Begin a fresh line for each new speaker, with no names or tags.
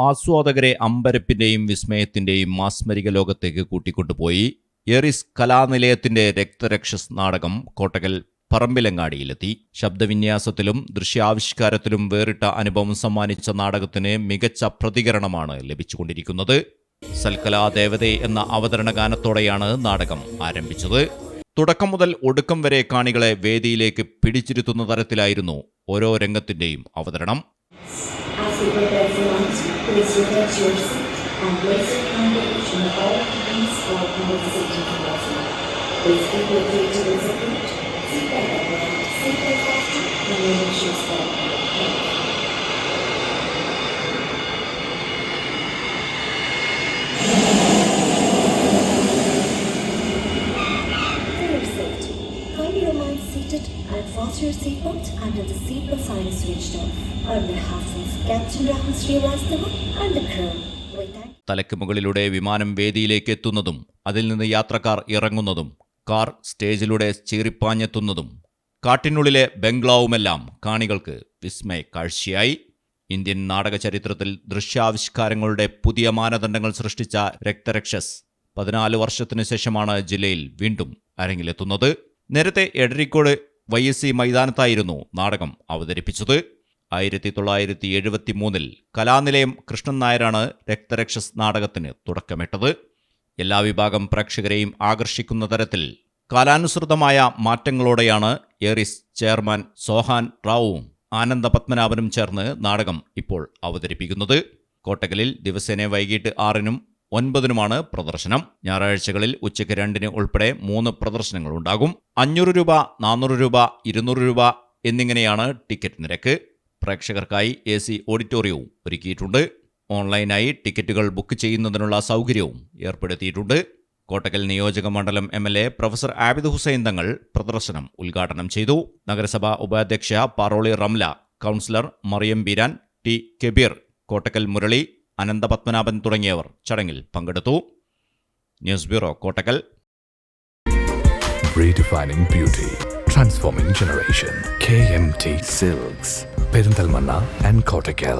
ആസ്വാദകരെ അമ്പരപ്പിന്റെയും വിസ്മയത്തിന്റെയും മാസ്മരിക ലോകത്തേക്ക് കൂട്ടിക്കൊണ്ടുപോയി. ഏറിസ് കലാനിലയത്തിന്റെ രക്തരക്ഷസ് നാടകം കോട്ടക്കൽ പറമ്പിലങ്ങാടിയിലെത്തി. ശബ്ദവിന്യാസത്തിലും ദൃശ്യാവിഷ്കാരത്തിലും വേറിട്ട അനുഭവം സമ്മാനിച്ച നാടകത്തിന് മികച്ച പ്രതികരണമാണ് ലഭിച്ചുകൊണ്ടിരിക്കുന്നത്. സൽക്കലാദേവതേ എന്ന അവതരണ ഗാനത്തോടെയാണ് നാടകം ആരംഭിച്ചത്. തുടക്കം മുതൽ ഒടുക്കം വരെ കാണികളെ വേദിയിലേക്ക് പിടിച്ചിരുത്തുന്ന തരത്തിലായിരുന്നു ഓരോ രംഗത്തിന്റെയും അവതരണം.
And fasten your seatbelt until the seatbelt sign is switched off. On behalf of Captain Rahul Srivastava and the crew, we thank.
തലയ്ക്ക് മുകളിലൂടെ വിമാനം വേദിയിലേക്ക് എത്തുന്നതും അതിൽ നിന്ന് യാത്രക്കാർ ഇറങ്ങുന്നതും കാർ സ്റ്റേജിലൂടെ ചീറിപ്പാഞ്ഞെത്തുന്നതും കാട്ടിനുള്ളിലെ ബംഗ്ലാവുമെല്ലാം കാണികൾക്ക് വിസ്മയ കാഴ്ചയായി. ഇന്ത്യൻ നാടക ചരിത്രത്തിൽ ദൃശ്യാവിഷ്കാരങ്ങളുടെ പുതിയ മാനദണ്ഡങ്ങൾ സൃഷ്ടിച്ച രക്തരക്ഷസ് 14 വർഷത്തിനു ശേഷമാണ് ജില്ലയിൽ വീണ്ടും അരങ്ങിലെത്തുന്നത്. നേരത്തെ എടരിക്കോട് YSC മൈതാനത്തായിരുന്നു നാടകം അവതരിപ്പിച്ചത്. 1973 കലാനിലയം കൃഷ്ണൻ നായരാണ് രക്തരക്ഷസ് നാടകത്തിന് തുടക്കമിട്ടത്. എല്ലാ വിഭാഗം പ്രേക്ഷകരെയും ആകർഷിക്കുന്ന തരത്തിൽ കാലാനുസൃതമായ മാറ്റങ്ങളോടെയാണ് ഏറിസ് ചെയർമാൻ സോഹാൻ റാവുവും ആനന്ദപത്മനാഭനും ചേർന്ന് നാടകം ഇപ്പോൾ അവതരിപ്പിക്കുന്നത്. കോട്ടക്കലിൽ ദിവസേന വൈകിട്ട് 6-നും 9-നുമാണ് പ്രദർശനം. ഞായറാഴ്ചകളിൽ ഉച്ചയ്ക്ക് 2-ന് ഉൾപ്പെടെ 3 പ്രദർശനങ്ങളുണ്ടാകും. 500 രൂപ, 400 രൂപ, 200 രൂപ എന്നിങ്ങനെയാണ് ടിക്കറ്റ് നിരക്ക്. പ്രേക്ഷകർക്കായി AC ഓഡിറ്റോറിയവും ഒരുക്കിയിട്ടുണ്ട്. ഓൺലൈനായി ടിക്കറ്റുകൾ ബുക്ക് ചെയ്യുന്നതിനുള്ള സൗകര്യവും ഏർപ്പെടുത്തിയിട്ടുണ്ട്. കോട്ടക്കൽ നിയോജക മണ്ഡലം MLA പ്രൊഫസർ ആബിദ് ഹുസൈൻ തങ്ങൾ പ്രദർശനം ഉദ്ഘാടനം ചെയ്തു. നഗരസഭാ ഉപാധ്യക്ഷ പാറോളി റംല, കൗൺസിലർ മറിയം ബീരാൻ, T കബീർ, കോട്ടക്കൽ മുരളി, അനന്തപത്മനാഭൻ തുടങ്ങിയവർ ചടങ്ങിൽ പങ്കെടുത്തു. News bureau, Kottakkal.
Redefining beauty, transforming generation. KMT Silks, Perinthalmanna and Kottakkal.